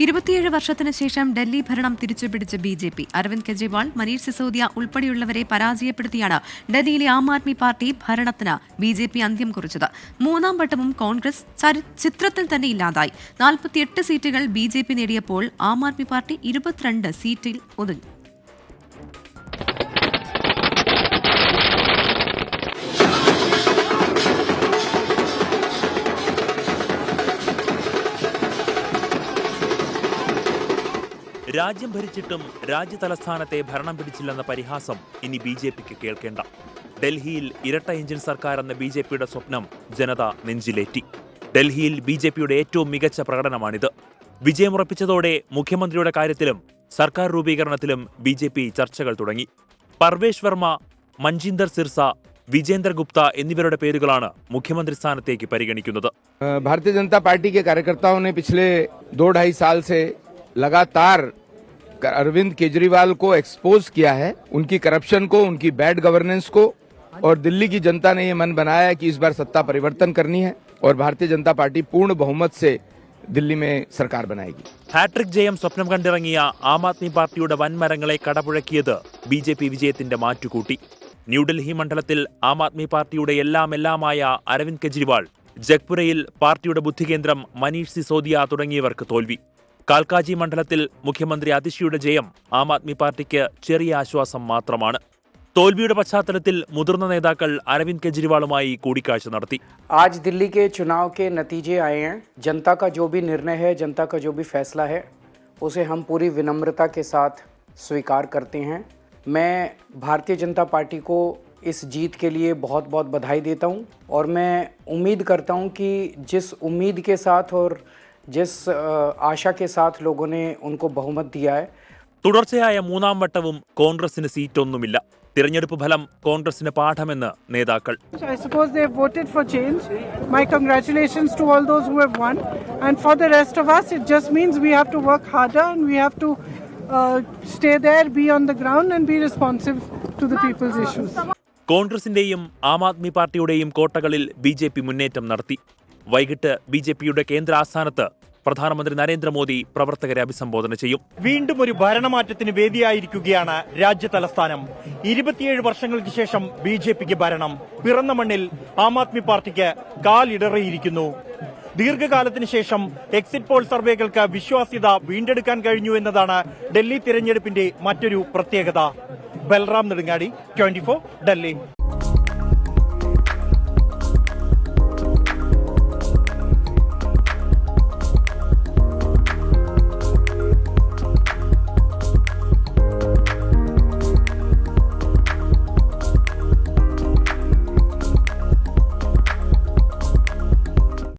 27 വർഷത്തിന് ശേഷം ഡൽഹി ഭരണം തിരിച്ചുപിടിച്ച ബി.ജെ.പി. അരവിന്ദ് കെജ്രിവാൾ, മനീഷ് സിസോദിയ ഉൾപ്പെടെയുള്ളവരെ പരാജയപ്പെടുത്തിയാണ് ഡൽഹിയിലെ ആം ആദ്മി പാർട്ടി ഭരണത്തിന് ബി.ജെ.പി. അന്ത്യം കുറിച്ചത്. മൂന്നാം വട്ടവും കോൺഗ്രസ് ചിത്രത്തിൽ തന്നെ ഇല്ലാതായി. 48 സീറ്റുകൾ ബി.ജെ.പി. നേടിയപ്പോൾ ആം ആദ്മി പാർട്ടി 22 സീറ്റിൽ ഒതുങ്ങി. രാജ്യം ഭരിച്ചിട്ടും രാജ്യതലസ്ഥാനത്തെ ഭരണം പിടിച്ചില്ലെന്ന പരിഹാസം ഇനി ബി.ജെ.പിക്ക് കേൾക്കേണ്ട. ഡൽഹിയിൽ ഇരട്ട എഞ്ചിൻ സർക്കാർ എന്ന ബി.ജെ.പിയുടെ സ്വപ്നം ജനത നെഞ്ചിലേറ്റി. ഡൽഹിയിൽ ബി.ജെ.പിയുടെ ഏറ്റവും മികച്ച പ്രകടനമാണിത്. വിജയമുറപ്പിച്ചതോടെ മുഖ്യമന്ത്രിയുടെ കാര്യത്തിലും സർക്കാർ രൂപീകരണത്തിലും ബി.ജെ.പി. ചർച്ചകൾ തുടങ്ങി. പർവേഷ് വർമ്മ, മഞ്ജീന്ദർ സിർസ, വിജേന്ദർ ഗുപ്ത എന്നിവരുടെ പേരുകളാണ് മുഖ്യമന്ത്രി സ്ഥാനത്തേക്ക് പരിഗണിക്കുന്നത്. भारतीय जनता पार्टी के कार्यकर्ताओं ने पिछले 2-2.5 साल से लगातार अरविंद केजरीवाल को एक्सपोज किया है, उनकी करप्शन को, उनकी बैड गवर्नेंस को, और दिल्ली की जनता ने ये मन बनाया है कि इस बार सत्ता परिवर्तन करनी है और भारतीय जनता पार्टी पूर्ण बहुमत से दिल्ली में सरकार बनाएगी. ഹാട്രിക് ജയം സ്വപ്നം കണ്ടിറങ്ങിയ ആം ആദ്മി പാർട്ടിയുടെ വൻമരങ്ങളെ കടപുഴക്കിയത് ബി.ജെ.പി. വിജയത്തിന്റെ മാറ്റുകൂട്ടി. ന്യൂഡൽഹി മണ്ഡലത്തിൽ ആം ആദ്മി പാർട്ടിയുടെ എല്ലാമായ അരവിന്ദ് കെജ്രിവാൾ, ജഗ്പുരയിൽ പാർട്ടിയുടെ ബുദ്ധികേന്ദ്രം മനീഷ് സിസോദിയ തുടങ്ങിയവർക്ക് തോൽവി. കാൽക്കാജി മണ്ഡലത്തിൽ മുഖ്യമന്ത്രി അതിഷിയുടെ ജയം ആം ആദ്മി പാർട്ടിക്ക് ചെറിയ ആശ്വാസം മാത്രമാണ്. തോൽവിയുടെ പശ്ചാത്തലത്തിൽ മുതിർന്ന നേതാക്കൾ അരവിന്ദ് കെജ്രിവാളുമായി കൂടിക്കാഴ്ച നടത്തി. आज दिल्ली के चुनाव के नतीजे आए हैं. जनता का जो भी निर्णय है, जनता का जो भी फैसला है, उसे हम पूरी विनम्रता के साथ स्वीकार करते हैं. मैं भारतीय जनता पार्टी को इस जीत के लिए बहुत बहुत बधाई देता हूं और मैं उम्मीद करता हूं कि जिस उम्मीद के साथ और जिस आशा के साथ लोगों ने उनको बहुमत दिया है. തുടർച്ചയായ മൂന്നാം വട്ടവും കോൺഗ്രസിന് സീറ്റൊന്നുമില്ല. തിരഞ്ഞെടുപ്പ് ഫലം കോൺഗ്രസിന് പാഠമെന്ന് നേതാക്കൾ. I suppose they have voted for change. My congratulations to all those who have won. And for the rest of us, it just means we have to work harder and we have to stay there, be on the ground and be responsive to the people's issues. കോൺഗ്രസിന്റെയും ആം ആദ്മി പാർട്ടിയുടെയും കോട്ടകളിൽ BJP. മുന്നേറ്റം നടത്തി. വൈകിട്ട് ബി.ജെ.പിയുടെ കേന്ദ്ര ആസ്ഥാനത്ത് പ്രധാനമന്ത്രി നരേന്ദ്രമോദി പ്രവർത്തകരെ അഭിസംബോധന ചെയ്യും. വീണ്ടും ഒരു ഭരണമാറ്റത്തിന് വേദിയായിരിക്കുകയാണ് രാജ്യതലസ്ഥാനം. 27 വർഷങ്ങൾക്ക് ശേഷം ബി.ജെ.പിക്ക് ഭരണം. പിറന്ന മണ്ണിൽ ആം ആദ്മി പാർട്ടിക്ക് കാലിടറിയിരിക്കുന്നു. ദീർഘകാലത്തിന് ശേഷം എക്സിറ്റ് പോൾ സർവേകൾക്ക് വിശ്വാസ്യത വീണ്ടെടുക്കാൻ കഴിഞ്ഞു എന്നതാണ് ഡൽഹി തിരഞ്ഞെടുപ്പിന്റെ മറ്റൊരു പ്രത്യേകത. ബൽറാം നെടുങ്ങാടി, 24 ഡൽഹി.